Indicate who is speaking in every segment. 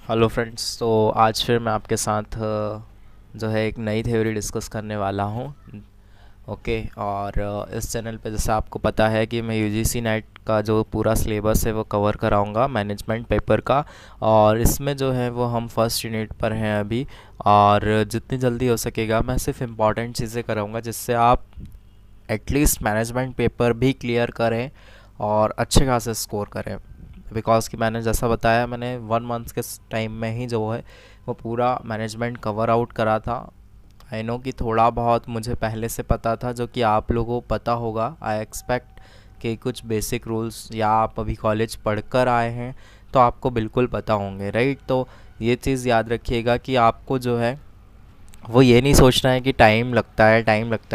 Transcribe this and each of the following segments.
Speaker 1: Hello friends. तो आज फिर मैं आपके साथ जो है एक नई थ्योरी डिस्कस करने वाला हूँ। ओके। और इस चैनल पे जैसे आपको पता है कि मैं यूजीसी नेट का जो पूरा सिलेबस है वो कवर कराऊंगा मैनेजमेंट पेपर का। और इसमें जो है वो हम फर्स्ट यूनिट पर हैं अभी। और जितनी जल्दी हो सकेगा मैं सिर्फ इम्पॉर्टेंट चीज़ें कराऊंगा जिससे आप एटलीस्ट मैनेजमेंट पेपर भी क्लियर करें और अच्छे खासे स्कोर करें। बिकॉज कि मैंने जैसा बताया, मैंने 1 मंथ के टाइम में ही जो है वो पूरा मैनेजमेंट कवर आउट करा था। आई नो कि थोड़ा बहुत मुझे पहले से पता था, जो कि आप लोगों को पता होगा। आई एक्सपेक्ट कि कुछ बेसिक रूल्स, या आप अभी कॉलेज पढ़कर आए हैं तो आपको बिल्कुल पता होंगे, राइट। तो ये चीज़ याद रखिएगा कि आपको जो है वो ये नहीं सोचना है कि टाइम लगता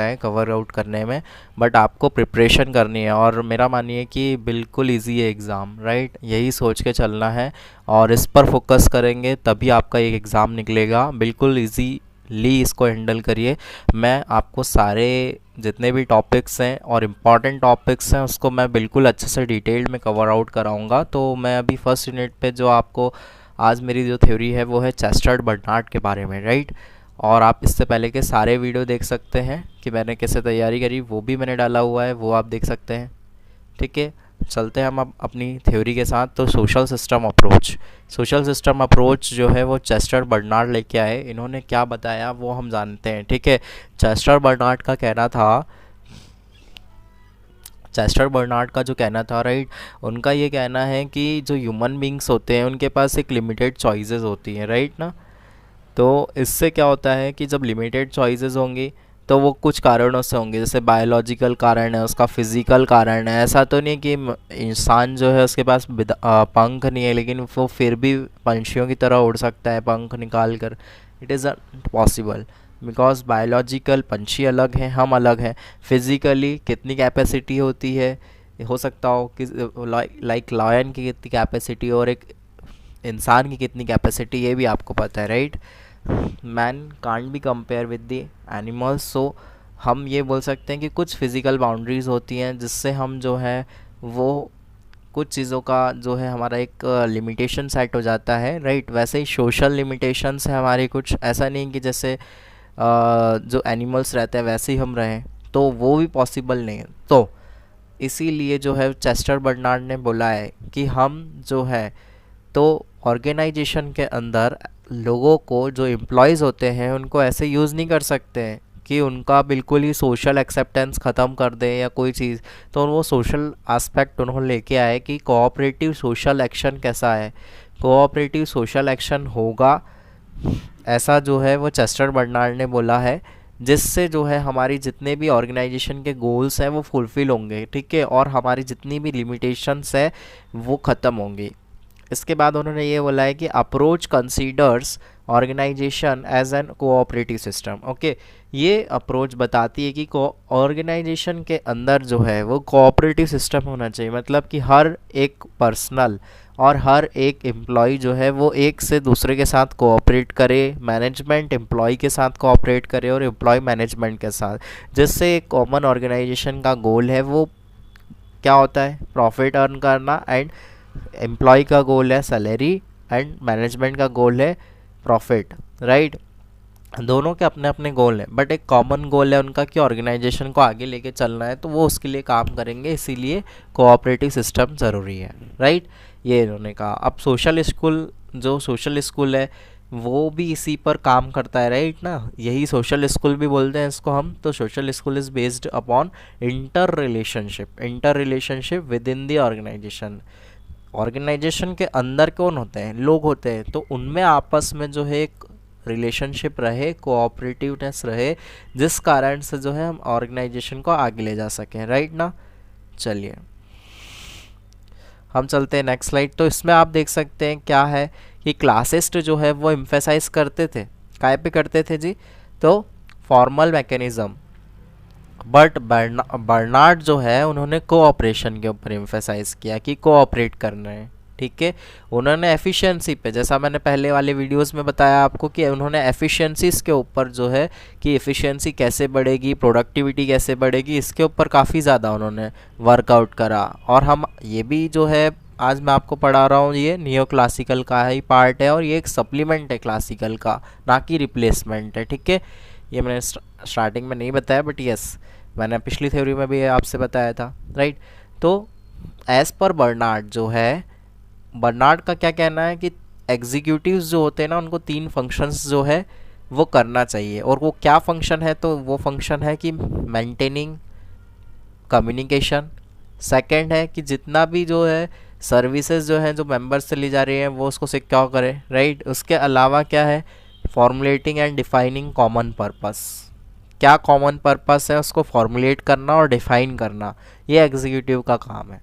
Speaker 1: है कवर आउट करने में, बट आपको प्रिपरेशन करनी है। और मेरा मानिए कि बिल्कुल इजी है एग्ज़ाम, राइट। यही सोच के चलना है और इस पर फोकस करेंगे तभी आपका एक एग्ज़ाम निकलेगा। बिल्कुल इजीली इसको हैंडल करिए। मैं आपको सारे जितने भी टॉपिक्स हैं और इम्पॉर्टेंट टॉपिक्स हैं उसको मैं बिल्कुल अच्छे से डिटेल्ड में कवर आउट कराऊंगा। तो मैं अभी फर्स्ट यूनिट पे जो आपको आज मेरी जो थ्योरी है वो है चेस्टर्ड बर्नार्ड के बारे में, राइट। और आप इससे पहले के सारे वीडियो देख सकते हैं कि मैंने कैसे तैयारी करी, वो भी मैंने डाला हुआ है, वो आप देख सकते हैं। ठीक है, चलते हैं हम अब अपनी थ्योरी के साथ। तो सोशल सिस्टम अप्रोच जो है वो चेस्टर बर्नार्ड लेके आए। इन्होंने क्या बताया वो हम जानते हैं, ठीक है। चेस्टर बर्नार्ड का कहना था चेस्टर बर्नार्ड का जो कहना था, राइट, उनका ये कहना है कि जो ह्यूमन बींग्स होते हैं उनके पास एक लिमिटेड चॉइसेस होती हैं, राइट ना। तो इससे क्या होता है कि जब लिमिटेड चॉइसेस होंगी तो वो कुछ कारणों से होंगे, जैसे बायोलॉजिकल कारण है, उसका फिजिकल कारण है। ऐसा तो नहीं कि इंसान जो है उसके पास पंख नहीं है लेकिन वो फिर भी पंछियों की तरह उड़ सकता है पंख निकाल कर। It is possible, because biological पंछी अलग हैं, हम अलग हैं। फिज़िकली कितनी कैपेसिटी होती है, हो सकता हो कि लाइक लायन की कितनी कैपेसिटी और एक इंसान की कितनी कैपेसिटी, ये भी आपको पता है, right. Man can't be compare with the animals. So हम ये बोल सकते हैं कि कुछ फिज़िकल बाउंड्रीज होती हैं जिससे हम जो है वो कुछ चीज़ों का जो है हमारा एक लिमिटेशन सेट हो जाता है, राइट। वैसे ही सोशल लिमिटेशंस है हमारी कुछ। ऐसा नहीं कि जैसे जो एनिमल्स रहते हैं वैसे ही हम रहें, तो वो भी पॉसिबल नहीं है। तो इसीलिए जो है चेस्टर बर्नार्ड ने बोला है कि हम जो है तो ऑर्गेनाइजेशन के अंदर लोगों को, जो एम्प्लॉयज़ होते हैं, उनको ऐसे यूज़ नहीं कर सकते हैं कि उनका बिल्कुल ही सोशल एक्सेप्टेंस ख़त्म कर दें या कोई चीज़। तो वो सोशल एस्पेक्ट उन्होंने लेके आए कि कोऑपरेटिव सोशल एक्शन कैसा है, कोऑपरेटिव सोशल एक्शन होगा, ऐसा जो है वो चेस्टर बर्नार्ड ने बोला है। जिससे जो है हमारी जितने भी ऑर्गेनाइजेशन के गोल्स हैं वो फुलफ़िल होंगे, ठीक है, और हमारी जितनी भी लिमिटेशंस है वो ख़त्म होंगी। इसके बाद उन्होंने ये बोला है कि approach considers organisation as an cooperative system. Okay, ये अप्रोच बताती है कि ऑर्गेनाइजेशन के अंदर जो है वो कोऑपरेटिव सिस्टम होना चाहिए। मतलब कि हर एक पर्सनल और हर एक एम्प्लॉय जो है वो एक से दूसरे के साथ कोऑपरेट करे, मैनेजमेंट एम्प्लॉय के साथ कोऑपरेट करे और एम्प्लॉय मैनेजमेंट के साथ। जिससे एक कॉमन ऑर्गेनाइजेशन का गोल है वो क्या होता है, प्रॉफिट अर्न करना, एंड एम्प्लॉय का गोल है सैलरी, एंड मैनेजमेंट का गोल है प्रॉफिट, राइट। दोनों के अपने अपने गोल हैं, बट एक कॉमन गोल है उनका कि ऑर्गेनाइजेशन को आगे लेके चलना है, तो वो उसके लिए काम करेंगे। इसीलिए कोऑपरेटिव सिस्टम ज़रूरी है, राइट। ये इन्होंने कहा। अब सोशल स्कूल है वो भी इसी पर काम करता है, राइट ना। यही सोशल स्कूल भी बोलते हैं इसको हम। तो social school is based upon inter relationship within the organisation. Organisation के अंदर कौन होते हैं, लोग होते हैं, तो उनमें आपस में जो है एक रिलेशनशिप रहे, कोऑपरेटिवनेस रहे, जिस कारण से जो है हम ऑर्गेनाइजेशन को आगे ले जा सकें, राइट ना। चलिए हम चलते हैं नेक्स्ट स्लाइड। तो इसमें आप देख सकते हैं क्या है कि क्लासिस्ट जो है वो एम्फेसाइज करते थे, काय पे करते थे जी, तो फॉर्मल मैकेनिज्म। बट बर्नार्ड जो है उन्होंने कोऑपरेशन के ऊपर एम्फेसाइज किया कि कोऑपरेट करना है, ठीक है। उन्होंने एफिशिएंसी पे, जैसा मैंने पहले वाले वीडियोस में बताया आपको कि उन्होंने एफिशिएंसीज के ऊपर जो है कि एफिशिएंसी कैसे बढ़ेगी, प्रोडक्टिविटी कैसे बढ़ेगी, इसके ऊपर काफ़ी ज़्यादा उन्होंने वर्कआउट करा। और हम ये भी जो है आज मैं आपको पढ़ा रहा हूँ, ये नियो क्लासिकल का ही पार्ट है और ये एक सप्लीमेंट है क्लासिकल का, ना कि रिप्लेसमेंट है, ठीक है। ये मैंने स्टार्टिंग में नहीं बताया, बट यस मैंने पिछली थ्योरी में भी आपसे बताया था, राइट। तो एज पर बर्नार्ड जो है, बर्नार्ड का क्या कहना है कि एग्जीक्यूटिव्स जो होते हैं ना, उनको 3 फंक्शंस जो है वो करना चाहिए। और वो क्या फंक्शन है, तो वो फंक्शन है कि मेंटेनिंग कम्युनिकेशन, सेकंड है कि जितना भी जो है सर्विसेज जो है जो मेंबर्स से ली जा रही हैं वो उसको सिक्योर करें, राइट। उसके अलावा क्या है, formulating and defining common purpose, क्या कॉमन पर्पस है उसको फॉर्मुलेट करना और डिफाइन करना, ये एग्जीक्यूटिव का काम है।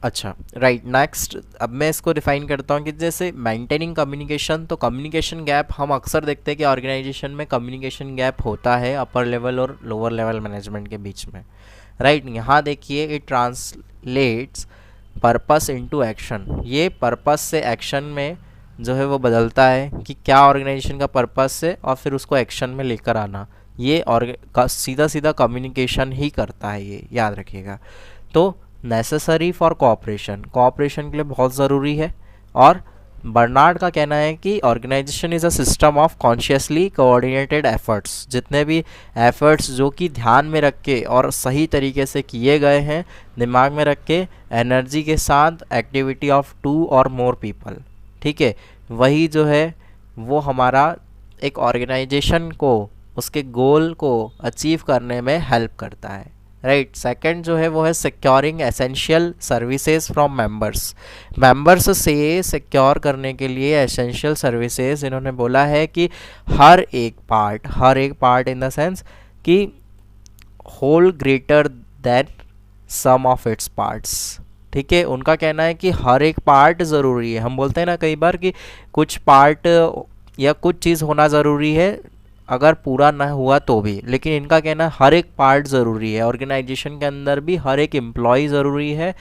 Speaker 1: अच्छा, राइट, नेक्स्ट अब मैं इसको डिफाइन करता हूँ कि जैसे मेंटेनिंग कम्युनिकेशन, तो कम्युनिकेशन गैप हम अक्सर देखते हैं कि ऑर्गेनाइजेशन में कम्युनिकेशन गैप होता है अपर लेवल और लोअर लेवल मैनेजमेंट के बीच में, राइट। यहाँ देखिए, it translates purpose into action, ये पर्पस से एक्शन में जो है वो बदलता है कि क्या ऑर्गेनाइजेशन का पर्पस है और फिर उसको एक्शन में लेकर आना, ये सीधा सीधा कम्युनिकेशन ही करता है, ये याद रखिएगा। तो नेसेसरी फॉर कोऑपरेशन, कोऑपरेशन के लिए बहुत ज़रूरी है। और बर्नार्ड का कहना है कि organisation is a system of consciously coordinated efforts, जितने भी एफर्ट्स जो कि ध्यान में रख के और सही तरीके से किए गए हैं, दिमाग में रख के, एनर्जी के साथ, एक्टिविटी ऑफ 2 और मोर पीपल, ठीक है, वही जो है वो हमारा एक ऑर्गेनाइजेशन को उसके गोल को अचीव करने में हेल्प करता है, राइट। सेकंड जो है वो है securing essential services from members, members से सिक्योर करने के लिए एसेंशियल सर्विसेज इन्होंने बोला है कि हर एक पार्ट इन द सेंस कि whole greater than sum of its parts, ठीक है। उनका कहना है कि हर एक पार्ट ज़रूरी है। हम बोलते हैं ना कई बार कि कुछ पार्ट या कुछ चीज़ होना ज़रूरी है अगर पूरा ना हुआ तो भी, लेकिन इनका कहना है हर एक पार्ट ज़रूरी है, ऑर्गेनाइजेशन के अंदर भी हर एक एम्प्लॉय ज़रूरी है।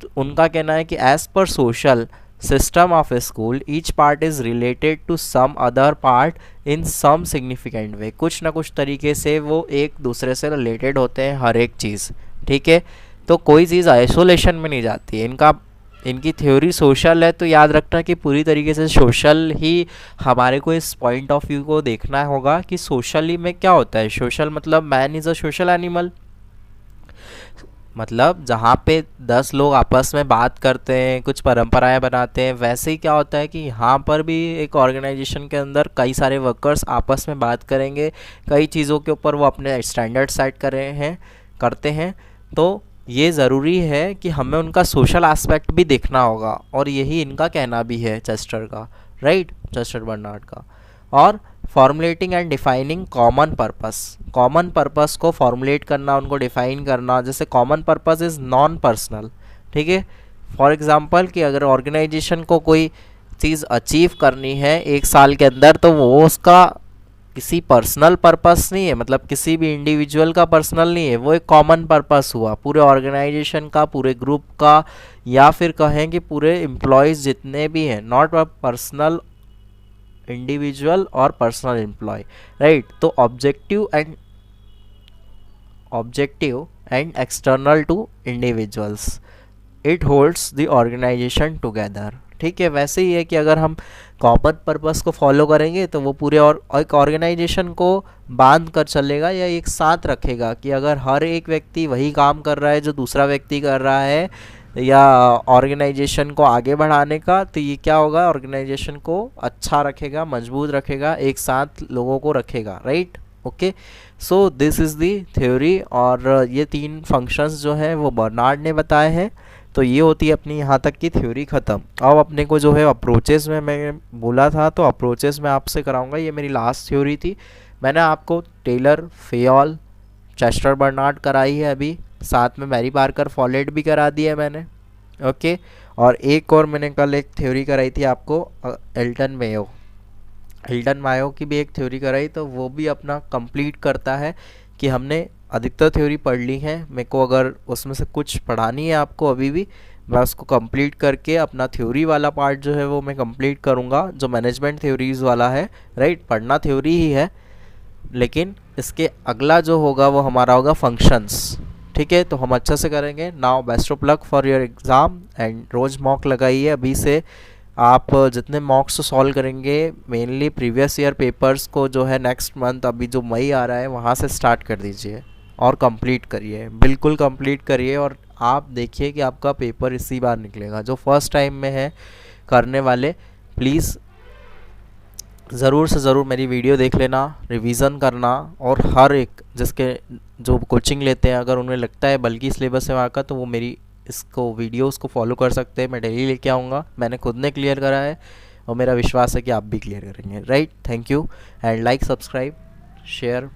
Speaker 1: तो उनका कहना है कि as per social system of a school each part is related to some other part in some significant way, कुछ ना कुछ तरीके से वो एक दूसरे से रिलेटेड होते हैं हर एक चीज़, ठीक है। तो कोई चीज़ आइसोलेशन में नहीं जाती है। इनकी थ्योरी सोशल है, तो याद रखना कि पूरी तरीके से सोशल ही हमारे को इस पॉइंट ऑफ व्यू को देखना होगा कि सोशली में क्या होता है। सोशल मतलब man is a social animal, मतलब जहाँ पे 10 लोग आपस में बात करते हैं, कुछ परंपराएं बनाते हैं, वैसे ही क्या होता है कि यहाँ पर भी एक ऑर्गेनाइजेशन के अंदर कई सारे वर्कर्स आपस में बात करेंगे, कई चीज़ों के ऊपर वो अपने स्टैंडर्ड सेट करते हैं। तो ये ज़रूरी है कि हमें उनका सोशल एस्पेक्ट भी देखना होगा, और यही इनका कहना भी है चेस्टर का, राइट, चेस्टर बर्नार्ड का। और formulating and defining common purpose को फॉर्मुलेट करना, उनको डिफाइन करना। जैसे common purpose is non personal, ठीक है। फॉर एग्जांपल कि अगर ऑर्गेनाइजेशन को कोई चीज़ अचीव करनी है 1 साल के अंदर, तो वो उसका किसी पर्सनल पर्पस नहीं है, मतलब किसी भी इंडिविजुअल का पर्सनल नहीं है, वो एक कॉमन पर्पस हुआ पूरे ऑर्गेनाइजेशन का, पूरे ग्रुप का, या फिर कहें कि पूरे एम्प्लॉयज़ जितने भी हैं, नॉट अ पर्सनल इंडिविजुअल और पर्सनल एम्प्लॉय, राइट। तो objective and external to individuals, it holds the organisation together, ठीक है। वैसे ही है कि अगर हम कॉमन पर्पस को फॉलो करेंगे तो वो पूरे और एक ऑर्गेनाइजेशन को बांध कर चलेगा या एक साथ रखेगा, कि अगर हर एक व्यक्ति वही काम कर रहा है जो दूसरा व्यक्ति कर रहा है या ऑर्गेनाइजेशन को आगे बढ़ाने का, तो ये क्या होगा, ऑर्गेनाइजेशन को अच्छा रखेगा, मजबूत रखेगा, एक साथ लोगों को रखेगा, right, okay. So this is the theory, और ये 3 फंक्शंस जो हैं वो बर्नार्ड ने बताए हैं। तो ये होती है अपनी यहाँ तक की थ्योरी ख़त्म। अब अपने को जो है अप्रोचेस में मैं बोला था, तो अप्रोचेस में आपसे कराऊंगा। ये मेरी लास्ट थ्योरी थी, मैंने आपको टेलर, फेयोल, चेस्टर बर्नार्ड कराई है, अभी साथ में मैरी पार्कर फॉलेट भी करा दी है मैंने, ओके। और एक और मैंने कल एक थ्योरी कराई थी आपको, एल्टन मायो की भी एक थ्योरी कराई, तो वो भी अपना कंप्लीट करता है कि हमने अधिकतर थ्योरी पढ़ ली है। मेरे को अगर उसमें से कुछ पढ़ानी है आपको अभी भी, मैं उसको कंप्लीट करके अपना थ्योरी वाला पार्ट जो है वो मैं कंप्लीट करूँगा, जो मैनेजमेंट थ्योरीज़ वाला है, राइट। पढ़ना थ्योरी ही है, लेकिन इसके अगला जो होगा वो हमारा होगा फंक्शंस, ठीक है। तो हम अच्छा से करेंगे। Now best of luck for your exam and रोज़ मॉक लगाइए अभी से। आप जितने मॉक्स सॉल्व करेंगे, मेनली प्रीवियस ईयर पेपर्स को जो है नेक्स्ट मंथ, अभी जो मई आ रहा है वहाँ से स्टार्ट कर दीजिए और कंप्लीट करिए, बिल्कुल कंप्लीट करिए। और आप देखिए कि आपका पेपर इसी बार निकलेगा। जो फर्स्ट टाइम में है करने वाले, प्लीज़ ज़रूर से ज़रूर मेरी वीडियो देख लेना, रिवीजन करना। और हर एक जिसके जो कोचिंग लेते हैं, अगर उन्हें लगता है बल्कि सिलेबस से वहाँ का, तो वो मेरी इसको वीडियोस को फॉलो कर सकते हैं। मैं डेली लेके आऊँगा, मैंने खुद ने क्लियर करा है और मेरा विश्वास है कि आप भी क्लियर करेंगे, right. Thank you and like, subscribe, share.